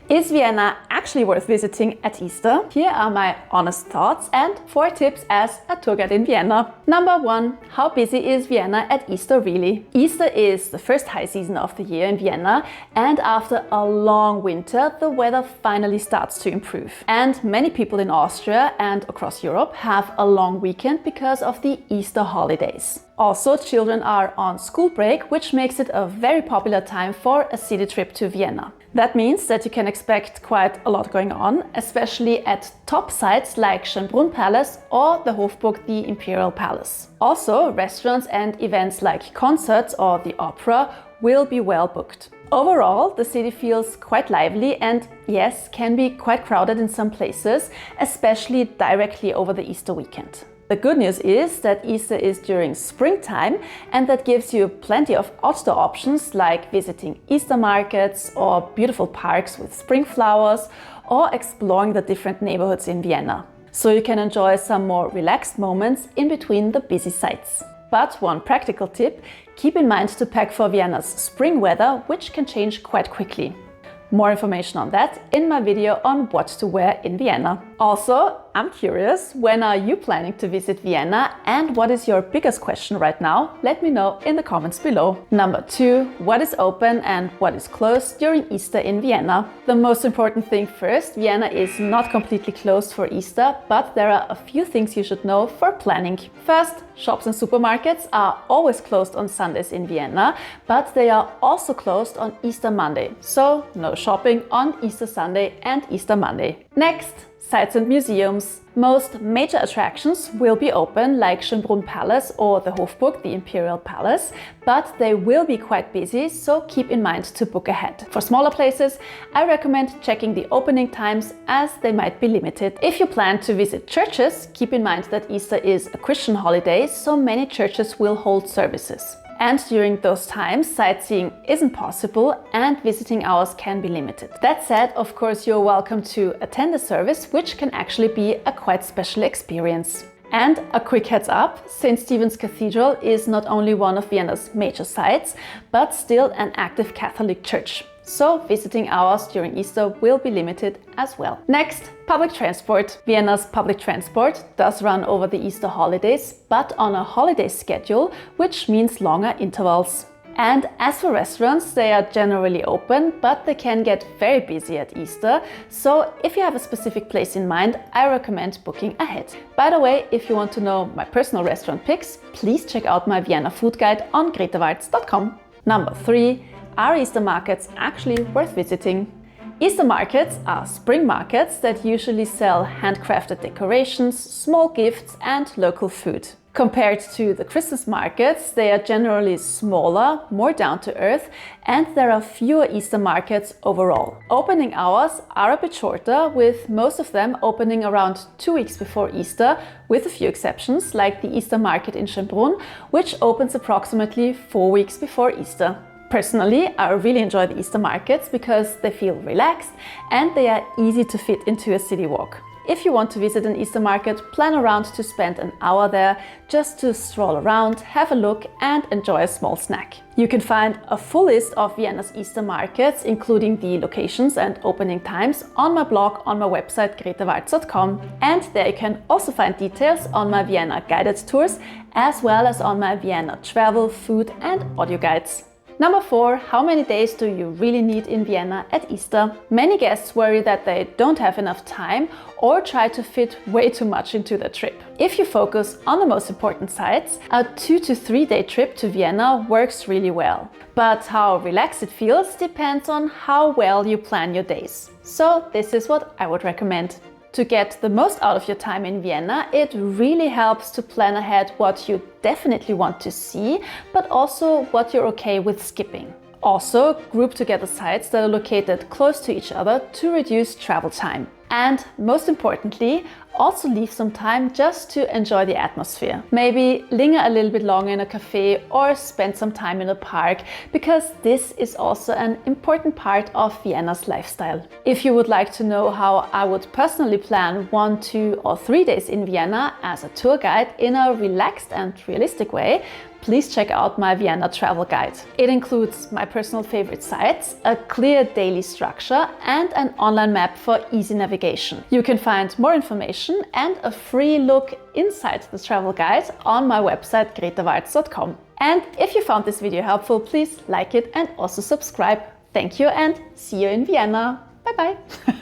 Is Vienna actually worth visiting at Easter? Here are my honest thoughts and 4 tips as a tour guide in Vienna. Number 1. How busy is Vienna at Easter really? Easter is the first high season of the year in Vienna, and after a long winter, the weather finally starts to improve. And many people in Austria and across Europe have a long weekend because of the Easter holidays. Also, children are on school break, which makes it a very popular time for a city trip to Vienna. That means that you can expect quite a lot going on, especially at top sites like Schönbrunn Palace or the Hofburg, the Imperial Palace. Also, restaurants and events like concerts or the opera will be well booked. Overall, the city feels quite lively and, yes, can be quite crowded in some places, especially directly over the Easter weekend. The good news is that Easter is during springtime, and that gives you plenty of outdoor options like visiting Easter markets or beautiful parks with spring flowers or exploring the different neighborhoods in Vienna. So you can enjoy some more relaxed moments in between the busy sites. But one practical tip, keep in mind to pack for Vienna's spring weather, which can change quite quickly. More information on that in my video on what to wear in Vienna. Also, I'm curious, when are you planning to visit Vienna and what is your biggest question right now? Let me know in the comments below. Number 2, what is open and what is closed during Easter in Vienna? The most important thing first, Vienna is not completely closed for Easter, but there are a few things you should know for planning. First, shops and supermarkets are always closed on Sundays in Vienna, but they are also closed on Easter Monday. So no shopping on Easter Sunday and Easter Monday. Next, sites and museums. Most major attractions will be open, like Schönbrunn Palace or the Hofburg, the Imperial Palace, but they will be quite busy, so keep in mind to book ahead. For smaller places, I recommend checking the opening times as they might be limited. If you plan to visit churches, keep in mind that Easter is a Christian holiday, so many churches will hold services. And during those times, sightseeing isn't possible and visiting hours can be limited. That said, of course, you're welcome to attend a service, which can actually be a quite special experience. And a quick heads up, St. Stephen's Cathedral is not only one of Vienna's major sites, but still an active Catholic church. So visiting hours during Easter will be limited as well. Next, public transport. Vienna's public transport does run over the Easter holidays, but on a holiday schedule, which means longer intervals. And as for restaurants, they are generally open, but they can get very busy at Easter. So if you have a specific place in mind, I recommend booking ahead. By the way, if you want to know my personal restaurant picks, please check out my Vienna food guide on gretewalz.com. Number 3. Are Easter markets actually worth visiting? Easter markets are spring markets that usually sell handcrafted decorations, small gifts and local food. Compared to the Christmas markets, they are generally smaller, more down to earth, and there are fewer Easter markets overall. Opening hours are a bit shorter, with most of them opening around 2 weeks before Easter, with a few exceptions like the Easter market in Schönbrunn, which opens approximately 4 weeks before Easter. Personally, I really enjoy the Easter markets because they feel relaxed and they are easy to fit into a city walk. If you want to visit an Easter market, plan around to spend an hour there just to stroll around, have a look and enjoy a small snack. You can find a full list of Vienna's Easter markets, including the locations and opening times, on my blog on my website gretewalz.com. And there you can also find details on my Vienna guided tours, as well as on my Vienna travel, food and audio guides. Number 4, how many days do you really need in Vienna at Easter? Many guests worry that they don't have enough time or try to fit way too much into the trip. If you focus on the most important sites, a 2 to 3 day trip to Vienna works really well. But how relaxed it feels depends on how well you plan your days. So this is what I would recommend. To get the most out of your time in Vienna, it really helps to plan ahead what you definitely want to see, but also what you're okay with skipping. Also, group together sites that are located close to each other to reduce travel time. And most importantly, also leave some time just to enjoy the atmosphere. Maybe linger a little bit longer in a cafe or spend some time in a park, because this is also an important part of Vienna's lifestyle. If you would like to know how I would personally plan 1, 2 or 3 days in Vienna as a tour guide in a relaxed and realistic way, please check out my Vienna travel guide. It includes my personal favorite sites, a clear daily structure, and an online map for easy navigation. You can find more information and a free look inside the travel guide on my website gretewalz.com. And if you found this video helpful, please like it and also subscribe. Thank you and see you in Vienna. Bye bye.